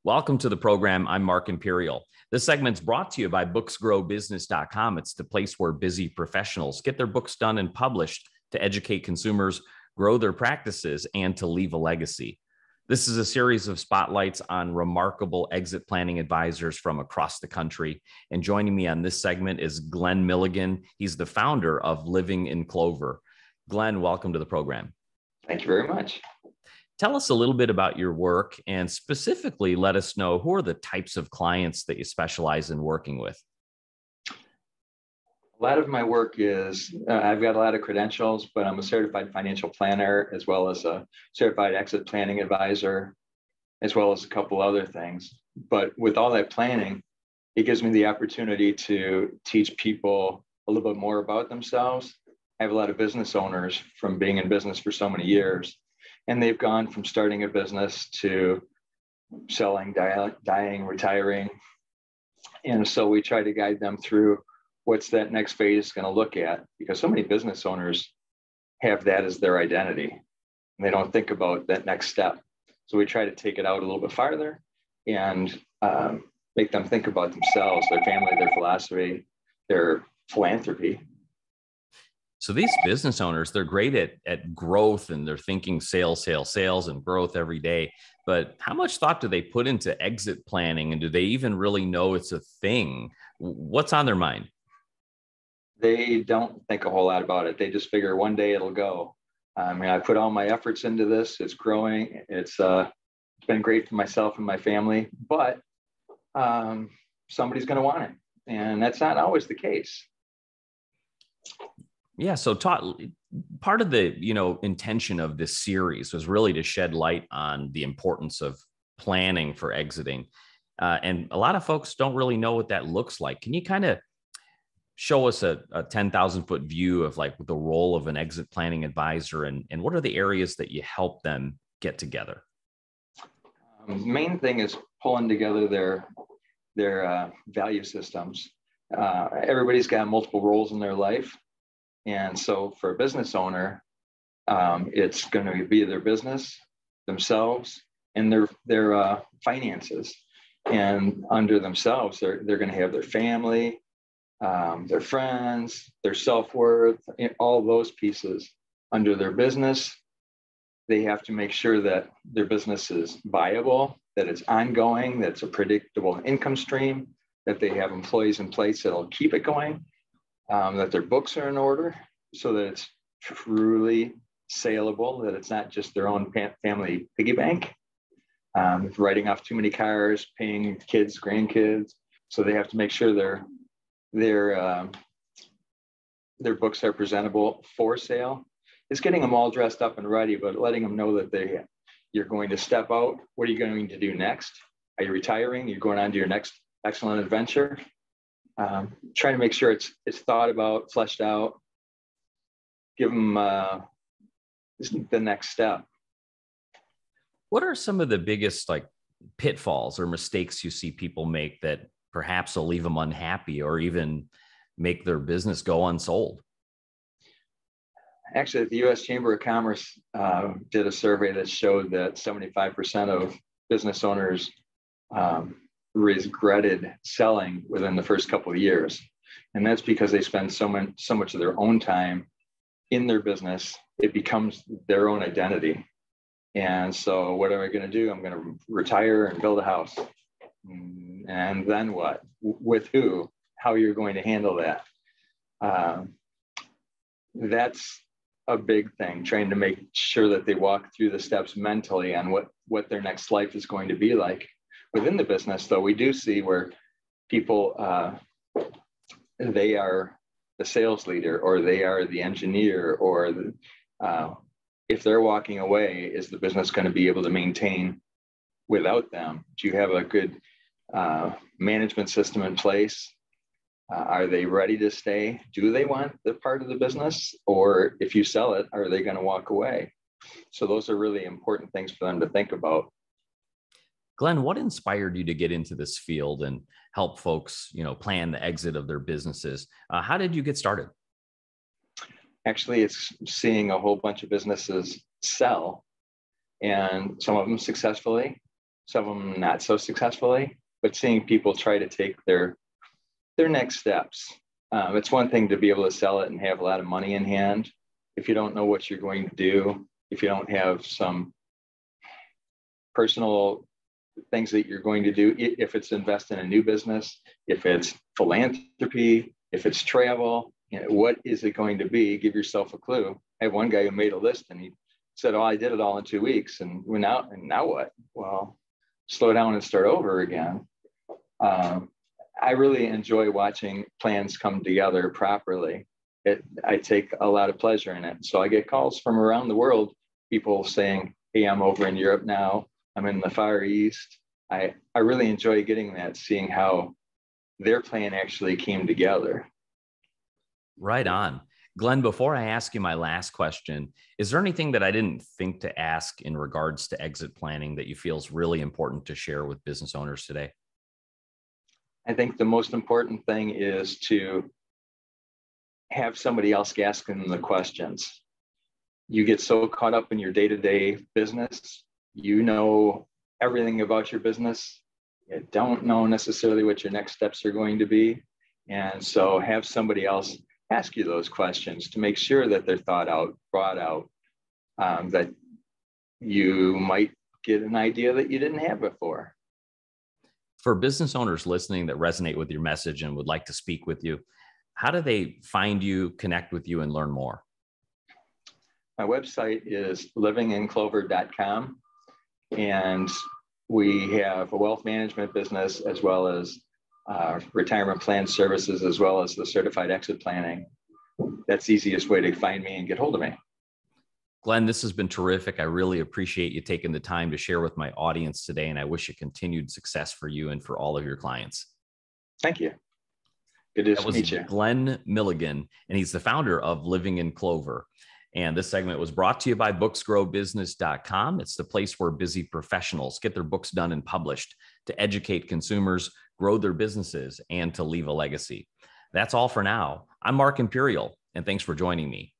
Welcome to the program. I'm Mark Imperial. This segment's brought to you by booksgrowbusiness.com. It's the place where busy professionals get their books done and published to educate consumers, grow their practices, and to leave a legacy. This is a series of spotlights on remarkable exit planning advisors from across the country. And joining me on this segment is Glen Milligan. He's the founder of Living in Clover. Glen, welcome to the program. Thank you very much. Tell us a little bit about your work and specifically let us know who are the types of clients that you specialize in working with. A lot of my work is, I've got a lot of credentials, but I'm a certified financial planner, as well as a certified exit planning advisor, as well as a couple other things. But with all that planning, it gives me the opportunity to teach people a little bit more about themselves. I have a lot of business owners from being in business for so many years, and they've gone from starting a business to selling, dying, retiring. And so we try to guide them through what's that next phase going to look at, because so many business owners have that as their identity and they don't think about that next step. So we try to take it out a little bit farther and make them think about themselves, their family, their philosophy, their philanthropy. So these business owners, they're great at growth and they're thinking sales and growth every day. But how much thought do they put into exit planning? And do they even really know it's a thing? What's on their mind? They don't think a whole lot about it. They just figure one day it'll go. I put all my efforts into this. It's growing. It's been great for myself and my family, but somebody's going to want it. And that's not always the case. Yeah. So part of the, intention of this series was really to shed light on the importance of planning for exiting. And a lot of folks don't really know what that looks like. Can you kind of show us a 10,000 foot view of like the role of an exit planning advisor and what are the areas that you help them get together? The main thing is pulling together their value systems. Everybody's got multiple roles in their life. And so for a business owner, it's going to be their business, themselves, and their finances. And under themselves, they're going to have their family, their friends, their self-worth, all those pieces. Under their business, they have to make sure that their business is viable, that it's ongoing, that's a predictable income stream, that they have employees in place that'll keep it going, that their books are in order so that it's truly saleable, that it's not just their own family piggy bank, writing off too many cars, paying kids, grandkids. So they have to make sure their books are presentable for sale. It's getting them all dressed up and ready, but letting them know that you're going to step out. What are you going to do next? Are you retiring? You're going on to your next excellent adventure. Trying to make sure it's thought about, fleshed out, give them the next step. What are some of the biggest pitfalls or mistakes you see people make that perhaps will leave them unhappy or even make their business go unsold? Actually, the U.S. Chamber of Commerce did a survey that showed that 75% of business owners regretted selling within the first couple of years. And that's because they spend so much of their own time in their business. It becomes their own identity. And so what am I going to do? I'm going to retire and build a house. And then what? With who? How you're going to handle that? That's a big thing, trying to make sure that they walk through the steps mentally on what their next life is going to be like. Within the business, though, we do see where people, they are the sales leader or they are the engineer, or if they're walking away, is the business going to be able to maintain without them? Do you have a good management system in place? Are they ready to stay? Do they want the part of the business? Or if you sell it, are they going to walk away? So those are really important things for them to think about. Glen, what inspired you to get into this field and help folks, plan the exit of their businesses? How did you get started? Actually, it's seeing a whole bunch of businesses sell, and some of them successfully, some of them not so successfully, but seeing people try to take their next steps. It's one thing to be able to sell it and have a lot of money in hand. If you don't know what you're going to do, if you don't have some personal things that you're going to do, if it's invest in a new business, if it's philanthropy, if it's travel, what is it going to be? Give yourself a clue. I have one guy who made a list and he said, "Oh, I did it all in 2 weeks, and we're now, and now what?" Well, slow down and start over again. I really enjoy watching plans come together properly. I take a lot of pleasure in it. So I get calls from around the world, people saying, "Hey, I'm over in Europe now. I'm in the Far East." I really enjoy getting that, seeing how their plan actually came together. Right on. Glenn, before I ask you my last question, is there anything that I didn't think to ask in regards to exit planning that you feel is really important to share with business owners today? I think the most important thing is to have somebody else asking them the questions. You get so caught up in your day-to-day business, you know everything about your business. You don't know necessarily what your next steps are going to be. And so have somebody else ask you those questions to make sure that they're thought out, brought out, that you might get an idea that you didn't have before. For business owners listening that resonate with your message and would like to speak with you, how do they find you, connect with you, and learn more? My website is livinginclover.com, and we have a wealth management business as well as retirement plan services, as well as the certified exit planning. That's the easiest way to find me and get hold of me. Glenn, this has been terrific. I really appreciate you taking the time to share with my audience today, and I wish you continued success for you and for all of your clients. Thank you. Good to meet you. Glen Milligan, and he's the founder of Living in Clover. And this segment was brought to you by booksgrowbusiness.com. It's the place where busy professionals get their books done and published to educate consumers, grow their businesses, and to leave a legacy. That's all for now. I'm Mark Imperial, and thanks for joining me.